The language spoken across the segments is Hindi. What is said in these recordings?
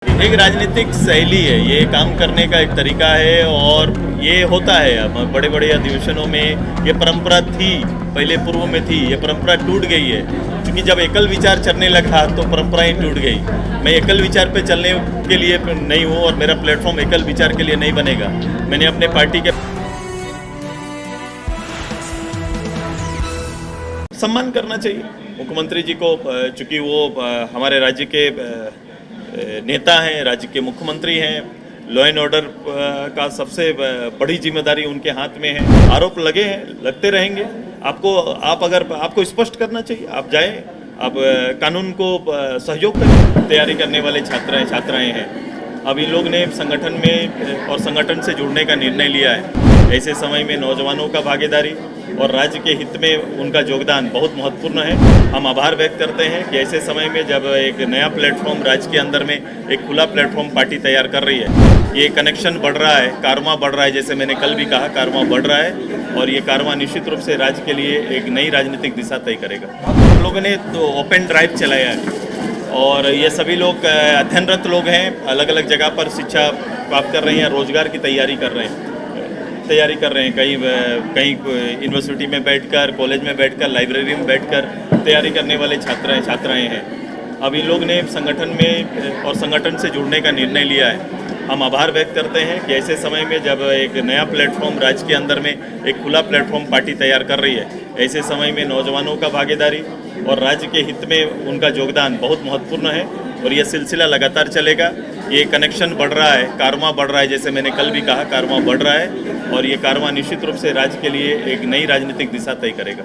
एक राजनीतिक शैली है, ये काम करने का एक तरीका है और ये होता है। अब बड़े बड़े अधिवेशनों में ये परंपरा थी, पहले पूर्व में थी, ये परंपरा टूट गई है। क्योंकि जब एकल विचार चलने लगा तो परंपराएं टूट गई। मैं एकल विचार पे चलने के लिए नहीं हूँ और मेरा प्लेटफॉर्म एकल विचार के लिए नहीं बनेगा। मैंने अपने पार्टी के सम्मान करना चाहिए मुख्यमंत्री जी को, चूँकि वो हमारे राज्य के नेता हैं, राज्य के मुख्यमंत्री हैं। लॉ एंड ऑर्डर का सबसे बड़ी जिम्मेदारी उनके हाथ में है। आरोप लगे हैं, लगते रहेंगे। आपको स्पष्ट करना चाहिए। आप जाएं, आप कानून को सहयोग करें। तैयारी करने वाले छात्राएं हैं। अब इन लोग ने संगठन में और संगठन से जुड़ने का निर्णय लिया है। ऐसे समय में नौजवानों का भागीदारी और राज्य के हित में उनका योगदान बहुत महत्वपूर्ण है। हम आभार व्यक्त करते हैं कि ऐसे समय में जब एक नया प्लेटफॉर्म राज्य के अंदर में एक खुला प्लेटफॉर्म पार्टी तैयार कर रही है, ये कनेक्शन बढ़ रहा है, कारवां बढ़ रहा है। जैसे मैंने कल भी कहा, कारवां बढ़ रहा है और ये कारवां निश्चित रूप से राज्य के लिए एक नई राजनीतिक दिशा तय करेगा। हम लोगों ने तो ओपन ड्राइव चलाया है और ये सभी लोग अध्ययनरत लोग हैं, अलग अलग जगह पर शिक्षा प्राप्त कर रहे हैं, रोजगार की तैयारी कर रहे हैं। कहीं यूनिवर्सिटी में बैठकर, कॉलेज में बैठकर, लाइब्रेरी में बैठकर तैयारी करने वाले छात्राएं हैं। अब इन लोग ने संगठन में और संगठन से जुड़ने का निर्णय लिया है। हम आभार व्यक्त करते हैं कि ऐसे समय में जब एक नया प्लेटफॉर्म राज्य के अंदर में एक खुला प्लेटफॉर्म पार्टी तैयार कर रही है, ऐसे समय में नौजवानों का भागीदारी और राज्य के हित में उनका योगदान बहुत महत्वपूर्ण है और यह सिलसिला लगातार चलेगा। ये कनेक्शन बढ़ रहा है, कारवां बढ़ रहा है। जैसे मैंने कल भी कहा, कारवां बढ़ रहा है और ये कारवां निश्चित रूप से राज्य के लिए एक नई राजनीतिक दिशा तय करेगा।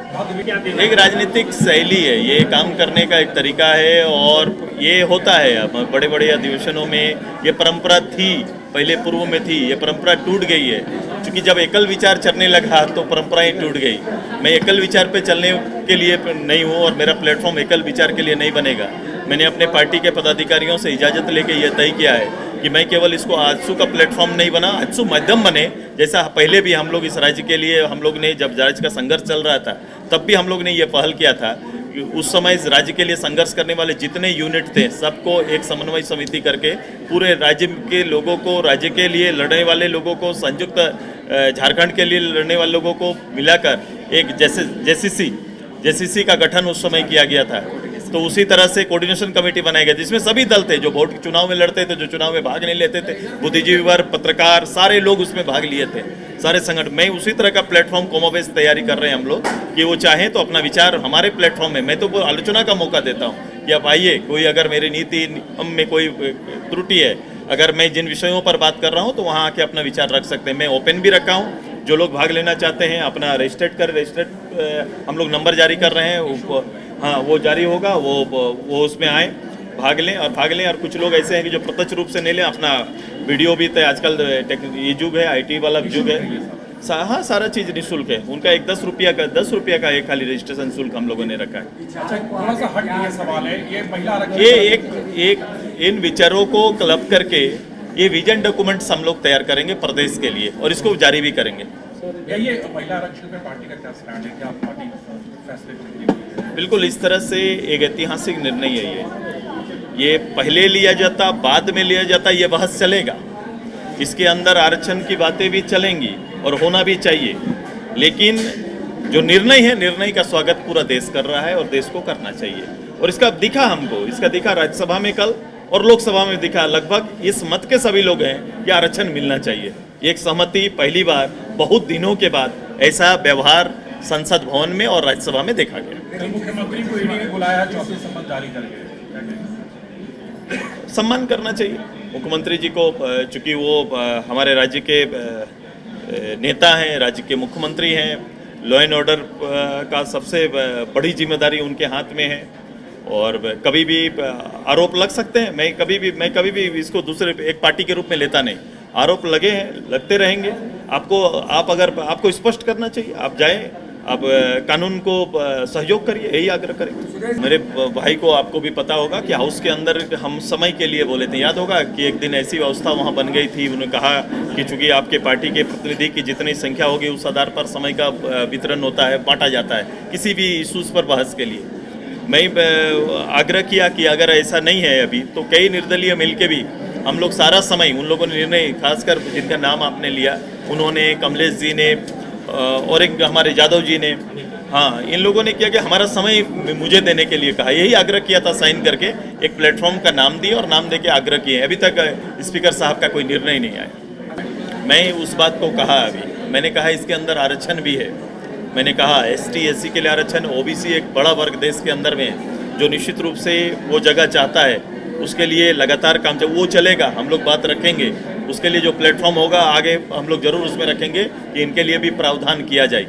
एक राजनीतिक शैली है, ये काम करने का एक तरीका है और ये होता है। अब बड़े बड़े अधिवेशनों में ये परंपरा थी, पहले पूर्व में थी, ये परंपरा टूट गई है। क्योंकि जब एकल विचार चलने लगा तो परंपराएं टूट गई। मैं एकल विचार पे चलने के लिए नहीं हूँ और मेरा प्लेटफॉर्म एकल विचार के लिए नहीं बनेगा। मैंने अपने पार्टी के पदाधिकारियों से इजाज़त लेके ये तय किया है कि मैं केवल इसको आजसू का प्लेटफॉर्म नहीं बना, आजसू माध्यम बने। जैसा पहले भी हम लोग इस राज्य के लिए, हम लोग ने जब राज्य का संघर्ष चल रहा था तब भी हम लोग ने ये पहल किया था कि उस समय इस राज्य के लिए संघर्ष करने वाले जितने यूनिट थे सबको एक समन्वय समिति करके पूरे राज्य के लोगों को, राज्य के लिए लड़ने वाले लोगों को, संयुक्त झारखंड के लिए लड़ने वाले लोगों को मिलाकर एक जेसीसी का गठन उस समय किया गया था। तो उसी तरह से कोऑर्डिनेशन कमेटी बनाई गई जिसमें सभी दल थे, जो वोट चुनाव में लड़ते थे, जो चुनाव में भाग नहीं लेते थे, बुद्धिजीवी वर्ग, पत्रकार, सारे लोग उसमें भाग लिए थे, सारे संगठन। मैं उसी तरह का प्लेटफॉर्म कोमोबेश तैयारी कर रहे हैं हम लोग कि वो चाहें तो अपना विचार हमारे प्लेटफॉर्म में, मैं तो वो आलोचना का मौका देता हूँ कि आप आइए, कोई अगर मेरी नीति में कोई त्रुटि है, अगर मैं जिन विषयों पर बात कर रहा हूँ तो वहाँ आके अपना विचार रख सकते हैं। मैं ओपन भी रखा हूँ, जो लोग भाग लेना चाहते हैं अपना रजिस्ट्रेट हम लोग नंबर जारी कर रहे हैं। हाँ, वो जारी होगा, वो उसमें आए, भाग लें और कुछ लोग ऐसे हैं कि जो प्रत्यक्ष रूप से नहीं लें, अपना वीडियो भी तो आजकल ये युग है, IT वाला युग है। हाँ, सारा चीज़ निःशुल्क है। उनका एक 10 रुपया का एक खाली रजिस्ट्रेशन शुल्क हम लोगों ने रखा है। अच्छा, थोड़ा सा हट ये सवाल है, ये महिला आरक्षण, ये एक इन विचारों को क्लब करके ये विजन डॉक्यूमेंट्स हम लोग तैयार करेंगे प्रदेश के लिए और इसको जारी भी करेंगे। ये महिला आरक्षण पे पार्टी का क्या स्टैंड है, क्या पार्टी फैसले को? बिल्कुल, इस तरह से एक ऐतिहासिक निर्णय है ये पहले लिया जाता, बाद में लिया जाता, ये बहस चलेगा। इसके अंदर आरक्षण की बातें भी चलेंगी और होना भी चाहिए, लेकिन जो निर्णय है, निर्णय का स्वागत पूरा देश कर रहा है और देश को करना चाहिए। और इसका दिखा राज्यसभा में कल और लोकसभा में दिखा। लगभग इस मत के सभी लोग हैं कि आरक्षण मिलना चाहिए। एक सहमति, पहली बार बहुत दिनों के बाद ऐसा व्यवहार संसद भवन में और राज्यसभा में देखा गया। मुख्यमंत्री को ईडी ने बुलाया, 34 सम्मन जारी करके सम्मान करना चाहिए मुख्यमंत्री जी को, चूँकि वो हमारे राज्य के नेता हैं, राज्य के मुख्यमंत्री हैं। लॉ एंड ऑर्डर का सबसे बड़ी जिम्मेदारी उनके हाथ में है और कभी भी आरोप लग सकते हैं। मैं कभी भी इसको दूसरे एक पार्टी के रूप में लेता नहीं। आरोप लगे हैं, लगते रहेंगे। आपको स्पष्ट करना चाहिए। आप जाएं, आप कानून को सहयोग करिए, यही आग्रह करेंगे। मेरे भाई को, आपको भी पता होगा कि हाउस के अंदर हम समय के लिए बोले थे। याद होगा कि एक दिन ऐसी व्यवस्था वहाँ बन गई थी, उन्होंने कहा कि चूंकि आपके पार्टी के प्रतिनिधि की जितनी संख्या होगी उस आधार पर समय का वितरण होता है, बांटा जाता है किसी भी इशूज़ पर बहस के लिए। मैं आग्रह किया कि अगर ऐसा नहीं है अभी तो कई निर्दलीय मिल के भी हम लोग सारा समय उन लोगों ने निर्णय, खासकर जिनका नाम आपने लिया, उन्होंने, कमलेश जी ने और एक हमारे जादव जी ने, हाँ, इन लोगों ने किया कि हमारा समय मुझे देने के लिए कहा, यही आग्रह किया था साइन करके, एक प्लेटफॉर्म का नाम दिए और नाम दे के आग्रह किए। अभी तक स्पीकर साहब का कोई निर्णय नहीं आया। मैं उस बात को कहा, अभी मैंने कहा इसके अंदर आरक्षण भी है। मैंने कहा ST SC के लिए आरक्षण, OBC एक बड़ा वर्ग देश के अंदर में है जो निश्चित रूप से वो जगह चाहता है, उसके लिए लगातार काम वो चलेगा, हम लोग बात रखेंगे। उसके लिए जो प्लेटफॉर्म होगा आगे हम लोग जरूर उसमें रखेंगे कि इनके लिए भी प्रावधान किया जाए।